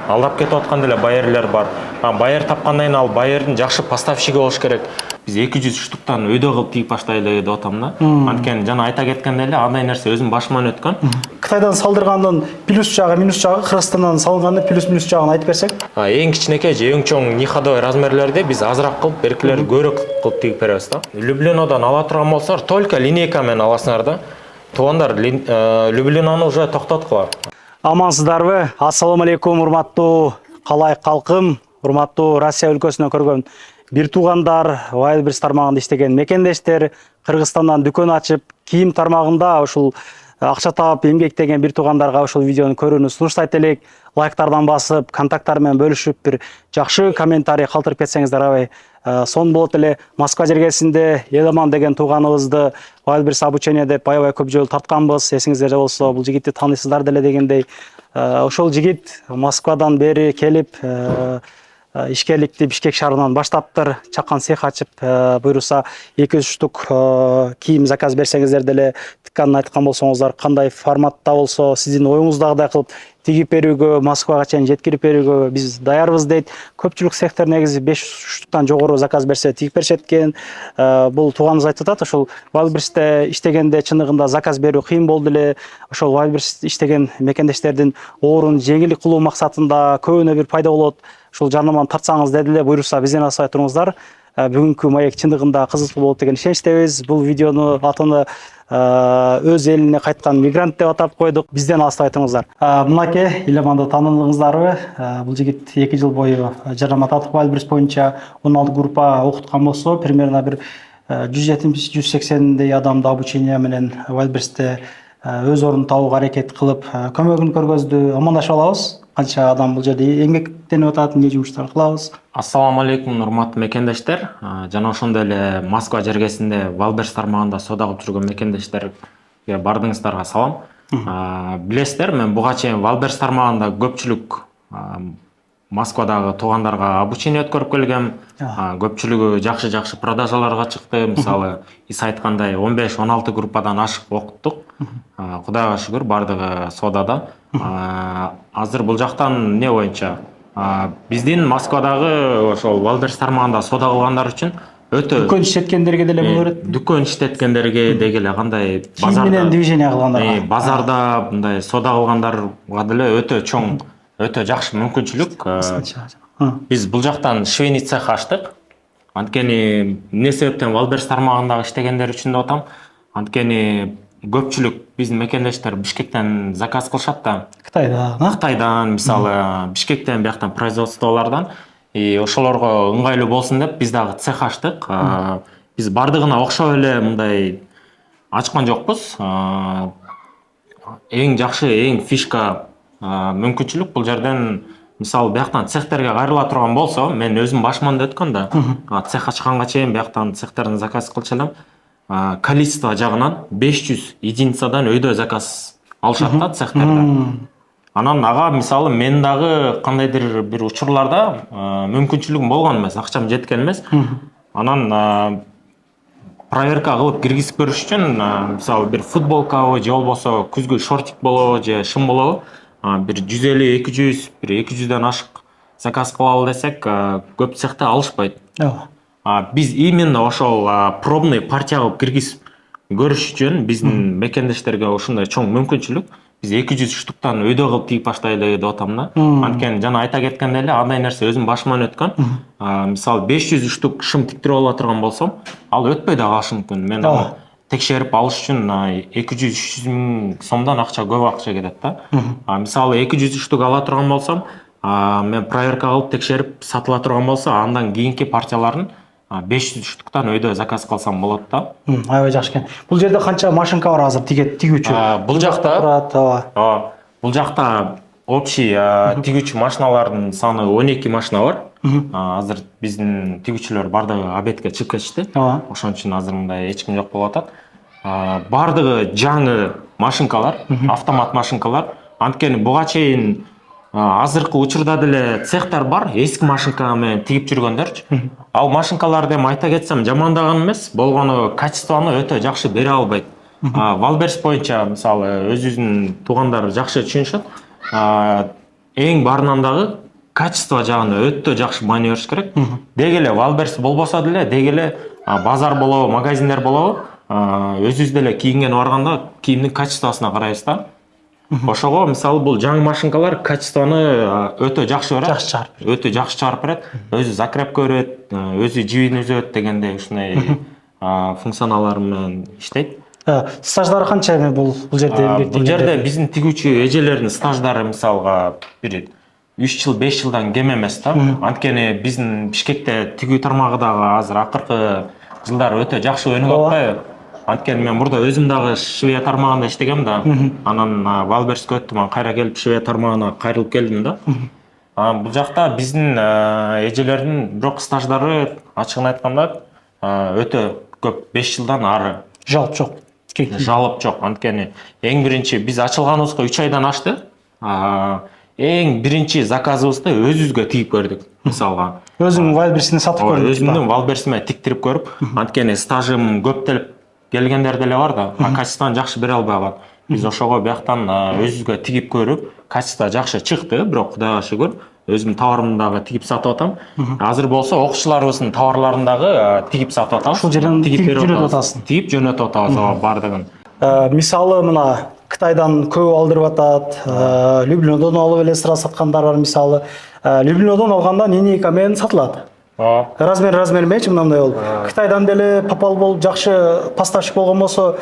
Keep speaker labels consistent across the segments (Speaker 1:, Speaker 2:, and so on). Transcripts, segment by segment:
Speaker 1: алдап кетип аткан деле байерлер бар. Байер тапкандан кийин ал байердин жакшы поставщиги болуш керек. Биз 200 штуктан өйдө кылып тийип баштайлы деп атам да. Анткени жана айта кеткенде эле андай нерсе өзүм башыман өткөн.
Speaker 2: Кытайдан салдыргандын плюс жагы, минус жагы, Кыргызстандан салгандын плюс минус жагын айтып берсек.
Speaker 1: Эң кичинекей же эң чоң ниходой размерлерде биз азыраак кылып, беркилер көбүрөөк кылып тийип беребиз да. Люблинодан ала турган болсоңор, только линейка менен аласыңар да. Туугандар, Люблинону уже токтоткула.
Speaker 2: Амансыздарбы? Ассаламу алейкум, урматтуу калай калкым, урматтуу Россия өлкөсүнөн көргөн бир туугандар, Wildberries тармагында иштеген мекендештер, Кыргызстандан дүкөн ачып, кийим тармагында ушул акча таап эмгектеген бир туугандарга ушул видеону көрүүнү сунуштайт элек. Лайктардан басып, контакттар менен бөлүшүп, бир жакшы комментарий калтырып кетсеңиздер абай сон болот эле. Москва жергесинде Еламан деген тууганыбызды Wildberries обучение деп аябай көп жолу тартканбыз. Эсиңиздерде болсо, бул жигитти тааныйсыздар деле дегендей. Ошол жигит Москвадан бери келип ишкерликти Бишкек шаарынан баштаптыр. Чакан цех ачып, буйруса 200 штук кийим заказ берсеңиздер деле тканын айткан болсоңуздар, кандай форматта болсо, сиздин оюңуздагыдай кылып тигип берүүгө, Москвага чейин жеткирип берүүгө биз даярбыз дейт. Көпчүлүк цехтер негизи 5 штуктан жогору заказ берсе тигип беришет экен. Бул тууганыбыз айтып атат, ошол Wildberries'те иштегенде чыныгында заказ берүү кыйын болду эле. Ошол Wildberries иштеген мекендештердин оорун жеңил кылуу максатында көбүнө бир пайда болот. Ушул жарнаманы тартсаңыз деди эле, буйруса бизден алсай туруңуздар. Бүгүнкү маек чындыгында кызыктуу болот деген ишеничтебиз. Бул видеону атыны өз элине кайткан мигрант деп атап койдук. Бизден алстай туруңуздар. Мынакей Иламанды тааныдыңыздарбы? Бул жигит 2 жыл бою жарнама тартып Wildberries боюнча 16 группа окуткан болсо, примерно бир 170-180дей адамды обучение менен Wildberries'те өз ордун табууга аракет кылып, көмөгүн көргөздү. Амандашып алабыз. Канча адам бул жерде эмгектенип атат, эмне жумуштар кылабыз?
Speaker 1: Ассаламу алейкум, урматтуу мекендештер. Жана ошондой эле Москва жергесинде Wildberries тармагында соода кылып жүргөн мекендештерге бардыңыздарга салам. Билесиздер, мен буга чейин Wildberries тармагында көпчүлүк Москвадагы туугандарга обучение өткөрүп келгем. Көпчүлүгү жакшы продажаларга чыкты. Мисалы, Иса айткандай 15-16 группадан ашык окуттук. Кудайга шүгүр, бардыгы соодада. Азыр бул жактан эмне боюнча биздин Москвадагы ошол Wildberries тармагында соода кылгандар үчүн өтө
Speaker 2: дүкөн иштеткендерге деле боло берет.
Speaker 1: Дүкөн иштеткендерге дегеле кандай
Speaker 2: базарда менен движение кылгандарга,
Speaker 1: базарда мындай соода кылгандарга деле өтө чоң, өтө жакшы мүмкүнчүлүк. Биз бул жактан швейный цех ачтык. Анткени эмне себептен Wildberries тармагында иштегендер үчүн деп атам. Анткени көпчүлүк биздин мекендештер Бишкектен заказ кылышат да. Кытайдан, мисалы, Бишкектен, бияктан производстволордон. Ошолорго ыңгайлуу болсун деп биз дагы цех ачтык. Биз бардыгына окшоп эле мындай ачкан жокпуз. Эң жакшы, эң фишка мүмкүнчүлүк бул жерден, мисалы, бияктан цехтерге кайрыла турган болсо, мен өзүм башыман өткөн да. Цех ачканга чейин бияктан цехтерден заказ кылчу элем. Количество жагынан 500 единицадан өйдө заказ алышат да цехтерде. Анан ага, мисалы, мен дагы кандайдыр бир учурларда мүмкүнчүлүгүм болгон эмес, акчам жеткен эмес. Анан проверка кылып киргизип көрүш үчүн, мисалы, бир футболкабы же болбосо күзгү шортик болобу же шым болобу, бир 150-200, бир 200дөн ашык заказ кылалы десек, көп цехте алышпайт. Биз именно ошол пробный партия кылып киргизип көрүш үчүн биздин мекендештерге ушундай чоң мүмкүнчүлүк. Биз 200 штуктан өйдө кылып тийип баштайлы деп атам да. Анткени жана айта кеткенде эле андай нерсе өзүм башыман өткөн. Мисалы, 500 штук шым тиктирип ала турган болсом, ал өтпөй да калышы мүмкүн. Мен аны текшерип алыш үчүн 200-300 миң сомдон акча, көп акча кетет да. Мисалы, 200 штук ала турган болсом, мен проверка кылып текшерип сатыла турган болсо, андан кийинки партияларын 500 штуктан өйдө заказ кылсам болот да.
Speaker 2: Аябай жакшы экен. Бул жерде канча машинка бар азыр тигүүчү?
Speaker 1: Бул жакта общий тигүүчү машиналардын саны 12 машина бар. Азыр биздин тигүүчүлөр бардыгы обедке чыгып кетишти. Ошон үчүн азыр мындай эч ким жок болуп атат. Бардыгы жаңы машинкалар, автомат машинкалар. Анткени буга чейин азыркы учурда деле цехтер бар, эски машинка менен тигип жүргөндөрчү. Ал машинкаларды эми айта кетсем жамандаган эмес, болгону качествону өтө жакшы бере албайт. Wildberries боюнча, мисалы, өзүбүздүн туугандар жакшы түшүнүшөт. эң барынан дагы качество жагында өтө жакшы маани бериш керек. Деги эле Валберс болбосо деле, деги эле базар болобу, магазиндер болобу, өзүбүз деле кийинген барганда кийимдин качествосуна карайбыз да. Ошого мисалы бул жаңы машинкалар качествону өтө жакшы берет.
Speaker 2: Жакшы чыгарып берет.
Speaker 1: Өтө жакшы чыгарып берет. Өзү закрепка берет, өзү жибин үзөт дегендей ушундай функционалар менен иштейт.
Speaker 2: Стаждары канча эми бул жерде эмгек?
Speaker 1: Бул жерде биздин тигүүчү эжелердин стаждары мисалга бир 3 жыл 5 жылдан кем эмес да. Анткени биздин Бишкекте тигүү тармагы дагы азыр акыркы жылдары өтө жакшы өнүгүп атпайбы? Анткени мен burada өзүм дагы Швея тармагында иштегем да. Анан Валберске өттүм, анан кайра келип Швея тармагына кайрылып келдим да. Бул жакта биздин эжелердин бирок стаждары ачыгын айтканда өтө көп, 5 жылдан ары.
Speaker 2: Жалп жок.
Speaker 1: Жалып жок. Анткени эң биринчи биз ачылганыбызга 3 айдан ашты. Эң биринчи заказыбызды өзүбүзгө тигип көрдүк. Мисалга
Speaker 2: Өзүң Валберсине сатып көрдүң.
Speaker 1: Өзүмдүн Валберсиме тиктирип көрүп, анткени стажым көптөлүп келгендер деле бар да, качествону жакшы бере албай калат. Биз ошого бияктан өзүбүзгө тигип көрүп, качество жакшы чыкты, бирок Кудайга шүгүр, өзүмдүн товарымды дагы тигип сатып атам. Азыр болсо окуучуларыбыздын товарларын дагы тигип сатып атабыз.
Speaker 2: Ушул жерден тигип жөнөтүп атасың.
Speaker 1: Тигип жөнөтүп атабыз бардыгын.
Speaker 2: Мисалы мына Кытайдан көп алдырып атат, Люблиндон алып эле сыра саткандар бар мисалы. Люблиндон алганда линейка менен сатылат. Размер менчи мындай болуп. Кытайдан деле попал болуп жакшы поставщик болгон болсо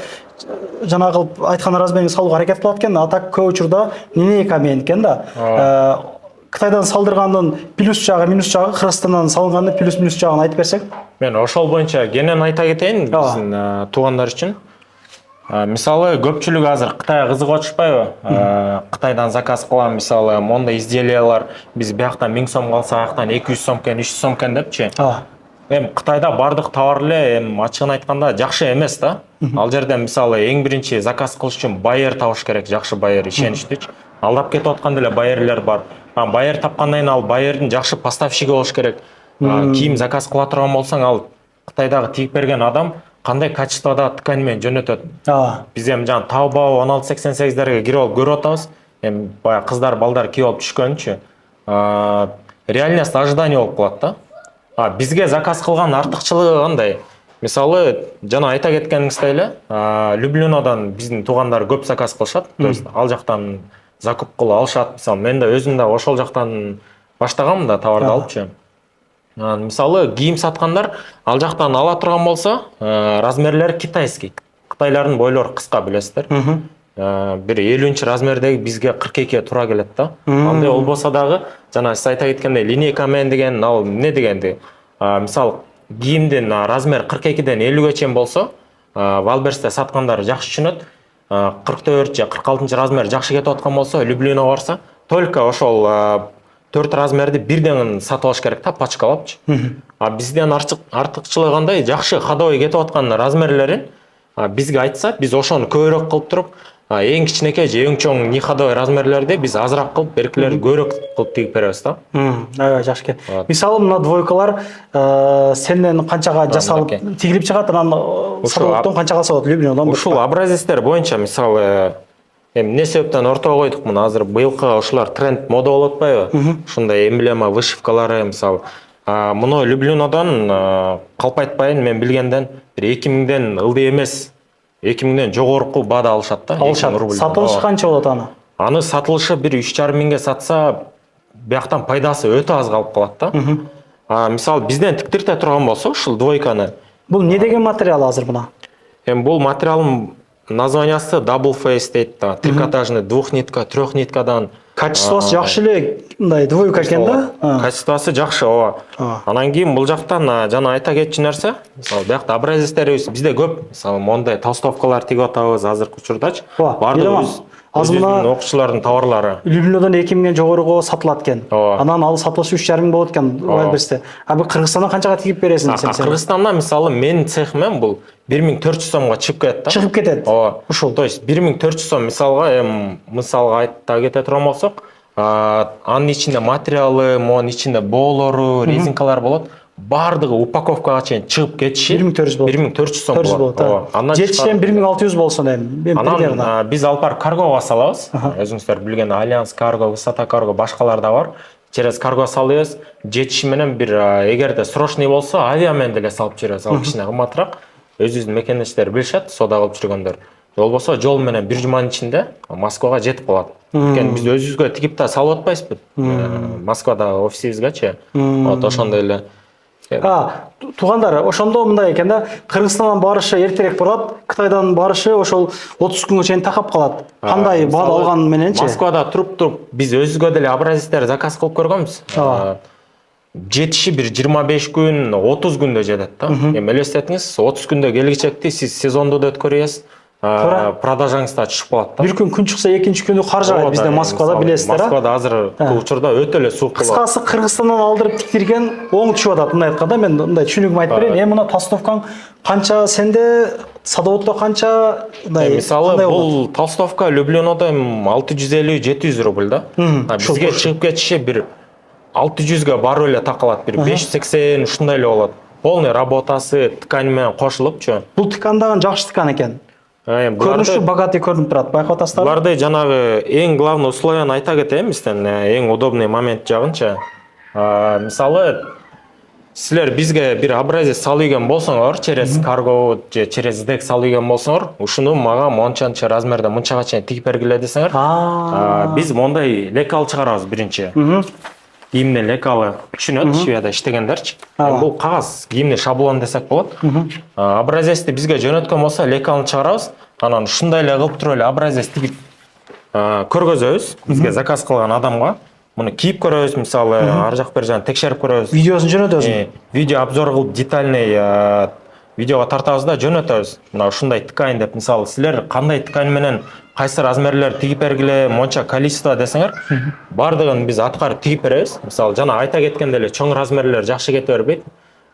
Speaker 2: жанагы айткан размерине салууга аракет кылат экен, а так көп учурда линейка менен экен да. Кытайдан салдыргандын плюс жагы, минус жагы, Кыргызстандан салынгандын плюс минус жагын айтып берсең.
Speaker 1: Мен ошол боюнча кенен айта кетейин биздин туугандар үчүн. Мисалы көпчүлүк азыр Кытайга кызыгып атышпайбы? Кытайдан заказ кылам, мисалы мондай изделиялар биз бияктан 1000 сом калса, аяктан 200 сомкен, 300 сомкен депчи. Эми Кытайда бардык товар эле эми ачыгын айтканда жакшы эмес да. Ал жерде мисалы эң биринчи заказ кылыш үчүн байер табыш керек, жакшы байер, ишеничтүү. Алдап кетип аткан деле байерлер бар. Байер тапкандан кийин ал байердин жакшы поставщиги болуш керек. Кийим заказ кыла турган болсоң, ал Кытайдагы тигип берген адам кандай качествода ткань менен жөнөтөт. Биз эми жана Taobao 1688дерге кирип алып көрүп атабыз. Эми баягы кыздар, балдар кирип алып түшкөнчү. Реальность ожидание болуп калат да. Бизге заказ кылган артыкчылыгы кандай? Мисалы, жана айта кеткениңиздей эле, Люблинодан биздин туугандар көп заказ кылышат. То есть ал жактан закуп кылып алышат. Мисалы, мен да өзүм да ошол жактан баштагам да товарды алыпчы. Мисалы, кийим саткандар ал жактан ала турган болсо, размерлери китайский. Кытайлардын бойлору кыска, билесиздер. Бир 50-нчи размердеги бизге 42 туура келет да. Андай болбосо дагы, жана сиз айта кеткендей, линейка менен деген ал эмне дегенди? Мисалы, кийимдин размер 42ден 50ге чейин болсо, Валберсте саткандар жакшы түшүнөт. 44 же 46 размер жакшы кетип аткан болсо, Люблино барса, только ошол 4 размерди бирден сатып алыш керек да, пачкалапчы. Бизден артыкчылыгы кандай? Жакшы ходовой кетип аткан размерлерин бизге айтса, биз ошону көбүрөөк кылып туруп, эң кичинекей же эң чоң ходовой размерлерди биз азыраак кылып, беркилерди көбүрөөк кылып тигип беребиз да.
Speaker 2: Аябай жакшы экен. Мисалы, мына двойкалар сенден канчага жасалып тигилип чыгат, анан сатылыптан канчага сатылат Люблинодан?
Speaker 1: Ушул образецтер боюнча, мисалы, эми эмне себептен ортого койдук муну? Азыр быйылкы ушулар тренд, мода болуп атпайбы? Ушундай эмблема, вышивкалары, мисалы. Муну Люблинодан калп айтпайын, мен билгенден бир 2000ден ылдый эмес, 2000ден жогорку баада алышат да.
Speaker 2: Сатылышы канча болот аны?
Speaker 1: Аны сатылышы бир 3,5 миңге сатса, бияктан пайдасы өтө аз калып калат да. Мисалы, бизден тиктирте турган болсо, ушул двойканы.
Speaker 2: Бул не деген материал азыр мына?
Speaker 1: Эми бул материалдын названиясы double face дейт да. Трикотажный, двухнитка, трехниткадан.
Speaker 2: Качествосы жакшы эле, мындай двойка экен да?
Speaker 1: Качествосы жакшы, ооба. Анан кийин бул жактан жана айта кетчү нерсе, мисалы, биякта образецтерибиз бизде көп, мисалы, мондай толстовкалар тигип атабыз азыркы учурдачы. Бардыгы өзүбүздүн окуучулардын товарлары.
Speaker 2: Люблинодан 2000ден жогоруго сатылат экен. Анан ал сатылышы 3,5 миң болот экен Валберсте. Бул Кыргызстандан канчага тигип бересиң сен?
Speaker 1: Кыргызстандан мисалы менин цехимен бул 1400 сомго чыгып кетет да.
Speaker 2: Чыгып кетет.
Speaker 1: Ушул, то есть 1400 сом мисалга, мисалга айта кете турган болсок, анын ичинде материалы, монун ичинде боолору, резинкалар болот. бардығы упаковкаға чейин чыгып кетиши
Speaker 2: 1400 болот.
Speaker 1: 1400 сом
Speaker 2: 400 болот.
Speaker 1: болот. Андан
Speaker 2: Жетишен 1600 болсун эми.
Speaker 1: анан биз алып барып каргого салабыз. Өзүңүздөр билген Альянс карго, Высота карго, башкалар да бар. Через карго салабыз. Жетиши менен бир эгерде срочный болсо, авиа менен деле салып жиберебиз. Ал кичине кымбатыраак. Өзүбүздүн мекендештер билишет, соода кылып жүргөндөр. Болбосо жол менен бир жуманын ичинде Москвага жетип калат. Анткени биз өзүбүзгө тигип да салып атпайбызбы? Москвада офисибизгечи. Вот ошондой эле.
Speaker 2: Туугандар, ошондо мындай экен да, Кыргызстандан барышы эртерээк болот, Кытайдан барышы ошол 30 күнгө чейин такап калат. Кандай баал алган мененчи?
Speaker 1: Москвада туруп биз өзүбүзгө деле образецтер заказ кылып көргөнбүз. Жетиши бир 25 күн, 30 күндө жетет да. Эми элестетиңиз, 30 күндө келгичекти сиз сезонду да өткөрөйсүз. Продажаңыз да түшүп калат да.
Speaker 2: Бир күн чыкса, экинчи күнү кар жаагат бизде Москвада, билесиздер.
Speaker 1: Москвада азыр бул учурда өтө эле суук болот.
Speaker 2: Кыскасы Кыргызстандан алдырып тиктирген оң түшүп атат, мындай айтканда. Мен мындай түшүнүгүм айтып берейин. Эми мына толстовкаң канча сенде, садоводдо канча?
Speaker 1: Мисалы бул толстовка Люблинода 650-700 рубль да. Бизге чыгып кетиши бир 600га барып эле такалат, бир 580 ушундай эле болот. Полный работасы ткань менен кошулупчу.
Speaker 2: Бул ткандаган жакшы ткан экен. Көрүнүшү богатый көрүнүп турат, байкап атасыздарбы?
Speaker 1: Буларды жанагы эң главный условияны айта кетейин бизден, эң удобный момент жагынча. Мисалы силер бизге бир образец салып ийген болсоңор, через карго же через ДЭК салып ийген болсоңор, ушуну мага мончанча размерде мынчага чейин тигип бергиле десеңер, биз мондай лекал чыгарабыз биринчи. Кийимди лекалы түшүнөт, Шведияда иштегендерчи. Бул кагаз, кийимди шаблон десек болот. Образецти бизге жөнөткөн болсо, лекалын чыгарабыз. Анан ушундай эле кылып туруп эле образец тигип көргөзөбүз бизге заказ кылган адамга. Муну кийип көрөбүз, мисалы, ар жак бер жагын текшерип көрөбүз.
Speaker 2: Видеосун жөнөтөбүз.
Speaker 1: Видео обзор кылып детальный видеого тартабыз да жөнөтөбүз. Мына ушундай ткань деп, мисалы, силер кандай ткань менен кайсы размерлер тигип бергиле, монча количество десеңер, бардыгын биз аткарып тигип беребиз. Мисалы, жана айта кеткенде эле чоң размерлер жакшы кете бербейт.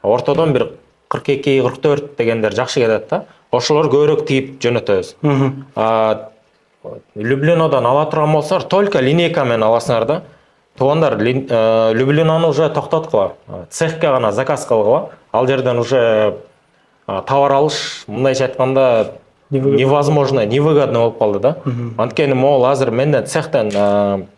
Speaker 1: Ортодон бир 42-44 дегендер жакшы кетет да. Ошолор көбүрөөк тигип жөнөтөбүз. Люблинодан ала турган болсоңор, только линейка менен аласыңар да. Туугандар, Люблинону уже токтоткула. Цехке гана заказ кылгыла. Ал жерден уже товар алыш, мындайча айтканда, невозможно, невыгодно болуп калды да. Анткени могул азыр менден цехтен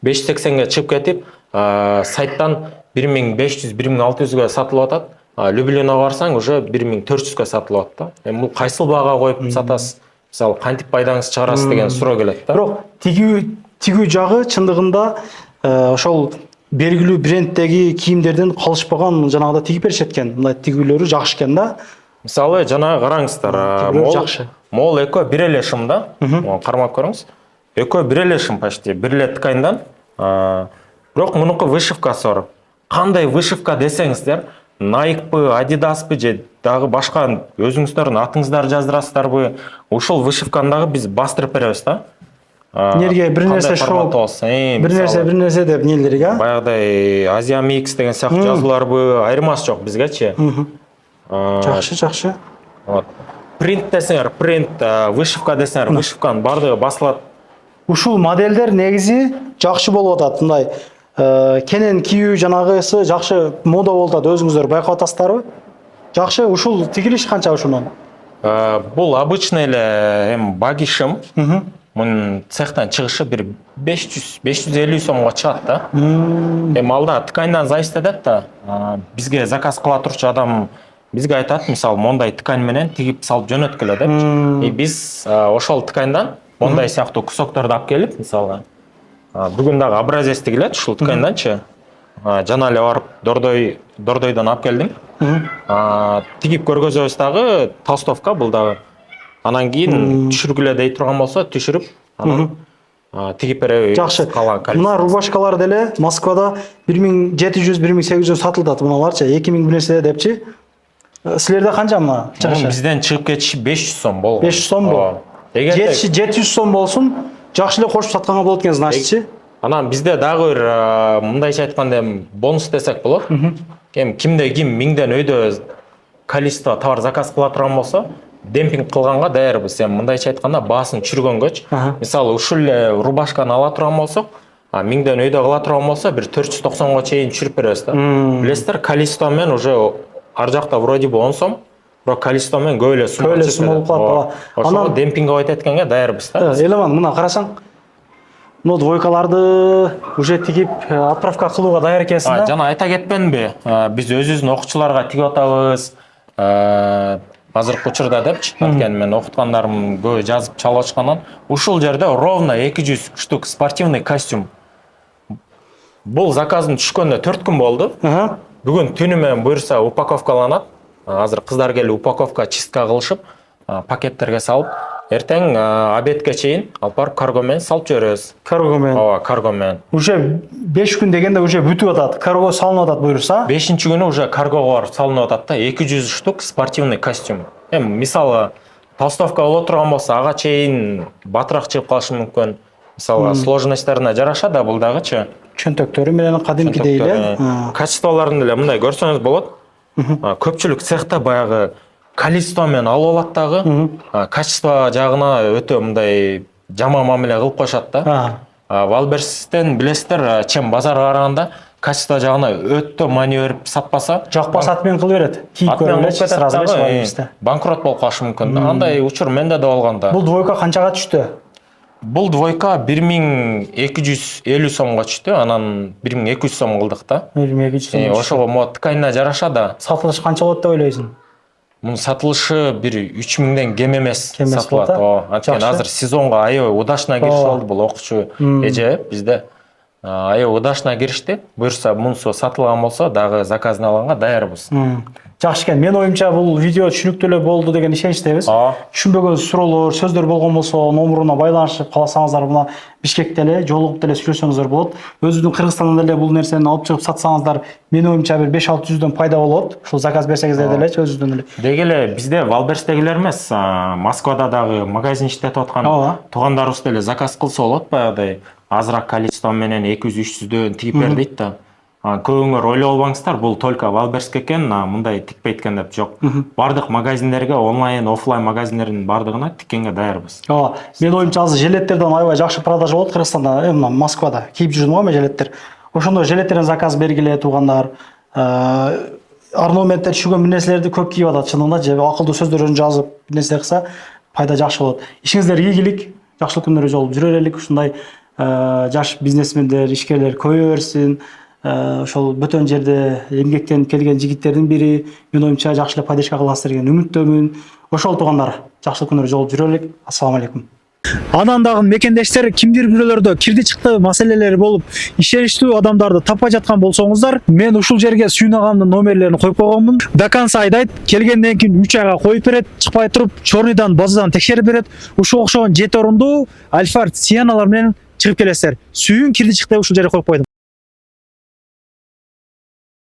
Speaker 1: 580ге чыгып кетип, сайттан 1500-1600га сатылып атат. Люблинога барсаң уже 1400га сатылып атат да. Эми бул кайсыл баага коюп сатасыз? Мисалы, кантип пайдаңызды чыгарасыз деген суроо келет да.
Speaker 2: Бирок тигүү жагы чындыгында ошол белгилүү бренддеги кийимдерден калышпаган жанагыда тигип беришет экен. Мындай тигүүлөрү жакшы экен да.
Speaker 1: Мисалы, жана караңыздар,
Speaker 2: жакшы.
Speaker 1: Могул экөө бир эле шым да. Кармап көрүңүз. Экөө бир эле шым почти, бир эле тканьдан. Бирок мунуку вышивкасы бар. Кандай вышивка десеңиздер, Nike'пы, Adidas'пы же дагы башка өзүңүздөрдүн атыңыздарды жаздырасыздарбы, ушул вышивканы дагы биз бастырып беребиз да.
Speaker 2: Нерге бир нерсе шоу, бир нерсе деп нелерге?
Speaker 1: Баягыдай Asia Mix деген сыяктуу жазууларбы, айырмасы жок бизгечи.
Speaker 2: Жакшы.
Speaker 1: Вот. Принт десеңер, принт, вышивка десеңер, вышивканын бардыгы басылат.
Speaker 2: Ушул модельдер негизи жакшы болуп атат, мындай кенен кийүү жанагысы жакшы мода болуп атат, өзүңүздөр байкап атасыздарбы? Жакшы, ушул тигилиш канча ушунун?
Speaker 1: Бул обычный эле багишым. Мунун цехтан чыгышы бир 500-550 сомго чыгат да. Эми алда тканьдан зависит этет да. Бизге заказ кыла турчу адам бизге айтат, мисалы, мондай ткань менен тигип салып жөнөткүлө деп. Биз ошол тканьдан мондай сыяктуу кусокторду алып келип, мисалы, бүгүн дагы образец тигилет ушул тканьданчы. Жана эле барып Дордойдон алып келдим. Тигип көргөзөбүз дагы, толстовка бул дагы. Анан кийин түшүргүлө дей турган болсо, түшүрүп, анан тигип беребиз.
Speaker 2: Жакшы. Мына рубашкалар деле Москвада 1700-1800 сатылат мыналарчы, 2000 бир нерсе депчи. Силерде канча мына чыгышы?
Speaker 1: Бизден чыгып кетиши 500 сом болгон.
Speaker 2: 500 сомбу? Жетиши 700 сом болсун, жакшы эле кошуп сатканга болот экен, значитчи.
Speaker 1: Анан бизде дагы бир мындайча айтканда бонус десек болот. Эми кимде ким миңден өйдө количество товар заказ кыла турган болсо, демпинг кылганга даярбыз. Эми мындайча айтканда баасын түшүргөнгөч. Мисалы, ушул эле рубашканы ала турган болсок, 1000ден өйдө кыла турган болсо бир 490го чейин түшүрүп беребиз да. Билесиздер, Калисто менен уже ар жакта вроде бы 10 сом, бирок Калисто менен көп эле сумма
Speaker 2: болуп калат.
Speaker 1: Ошого демпингге койт эткенге даярбыз да.
Speaker 2: Элеман, мына карасаң, но двойкаларды уже тигип отправка кылууга даяр экенсиң да.
Speaker 1: Жана айта кетпенби, биз өзүбүздүн окуучуларга тигип атабыз. Азыркы учурда депчи, анткени мен окуткандарым көп жазып чалып атышкандан, ушул жерде ровно 200 штук спортивный костюм. Бул заказдын түшкөнүнө 4 күн болду. Бүгүн түнү менен буюрса упаковкаланат. Азыр кыздар келип упаковка чистка кылышып, пакеттерге салып, эртең обедке чейин алып барып карго менен салып жиберебиз.
Speaker 2: Карго менен.
Speaker 1: Ооба, карго менен.
Speaker 2: Уже 5 күн дегенде уже бүтүп атат. Карго салынып атат буюрса.
Speaker 1: 5-күнү уже каргого барып салынып атат да, 200 штук спортивный костюм. Мисалы толстовка боло турган болсо, ага чейин батыраак чыгып калышы мүмкүн. Мисалы сложностьтарына жараша да бул дагычы.
Speaker 2: Чөнтөктөрү менен кадимкидей эле.
Speaker 1: Качестволорун деле мындай көрсөңүз болот. Көпчүлүк цехта баягы Калисто менен алып алат дагы. Качество жагына өтө мындай жаман мамиле кылып коюшат да. Валберстен билесиздер, чем базарга караганда качество жагына өтө маневр сатпаса,
Speaker 2: Жакпаса атмен кылып берет. Кийип көрүп эле сразу эле
Speaker 1: банкрот болуп калышы мүмкүн. Андай учур менде да болгон да.
Speaker 2: Бул двойка канчага түштү?
Speaker 1: Бул двойка 1250 сомго түштү, анан 1200 сом кылдык да.
Speaker 2: 1200 сом.
Speaker 1: Ошого мо тканына жараша да.
Speaker 2: Сатылыш канча болот деп ойлойсуң?
Speaker 1: Мунун сатылышы бир 3000ден кем эмес
Speaker 2: сатылат.
Speaker 1: Ооба, анткени азыр сезонго аябай удачно киришип алды бул окуучу эже бизде. Аябай удачно киришти. Буюрса мунусу сатылган болсо дагы заказын алганга даярбыз.
Speaker 2: Жакшы экен. Мен оюмча бул видео түшүнүктүү эле болду деген ишеничтебиз. Түшүнбөгөн суроолор, сөздөр болгон болсо номуруна байланышып калсаңыздар, мына Бишкекте эле жолугуп деле сүйлөшсөңүздөр болот. Өзүңүздүн Кыргызстандан деле бул нерсени алып чыгып сатсаңыздар, мен оюмча бир 5-600дөн пайда болот. Ушул заказ берсеңиздер делечи өзүңүздөн эле.
Speaker 1: Деги эле бизде Валберстегилер эмес, Москвада дагы магазин иштетип аткан туугандарыбыз деле заказ кылса болот, баягыдай азыраак количество менен 200-300дөн тигип бер дейт да. Көбүңөр ойлоп албаңыздар, бул только Валберске экен, мындай тикпейт экен деп жок. Бардык магазиндерге, онлайн, офлайн магазиндердин бардыгына тиккенге даярбыз.
Speaker 2: Ооба, мен оюмча азыр жилеттерден аябай жакшы продажа болот Кыргызстанда, мына Москвада кийип жүрдүм го мен жилеттер. Ошондой жилеттерден заказ бергиле туугандар. Орнаменттер түшүргөн нерселерди көп кийип атат чынында, же акылдуу сөздөрүн жазып нерсе кылса пайда жакшы болот. Ишиңиздер ийгилик, жакшылык күндөр жолуп жүрө берелик, ушундай жаш бизнесмендер, ишкерлер көбөйө берсин. Ошол бөтөн жерде эмгектенип келген жигиттердин бири, мен оюмча жакшы эле пайдашка кыласыздар деген үмүттөмүн. Ошол туугандар, жакшылык күндөр жолуп жүрө берелик. Ассаламу алейкум. Анан дагы мекендештер кимдир бирөөлөрдө кирди чыкты маселелери болуп, ишеничтүү адамдарды таппай жаткан болсоңуздар, мен ушул жерге сүйнагамдын номерлерин коюп койгонмун. До конца айдайт, келгенден кийин 3 айга коюп берет, чыкпай туруп, чорныйдан, базадан текшерип берет. Ушул окшогон 7 орундуу Альфард Сиеналар менен чыгып келесиздер. Сүйүн кирди чыкты ушул жерге коюп койдум.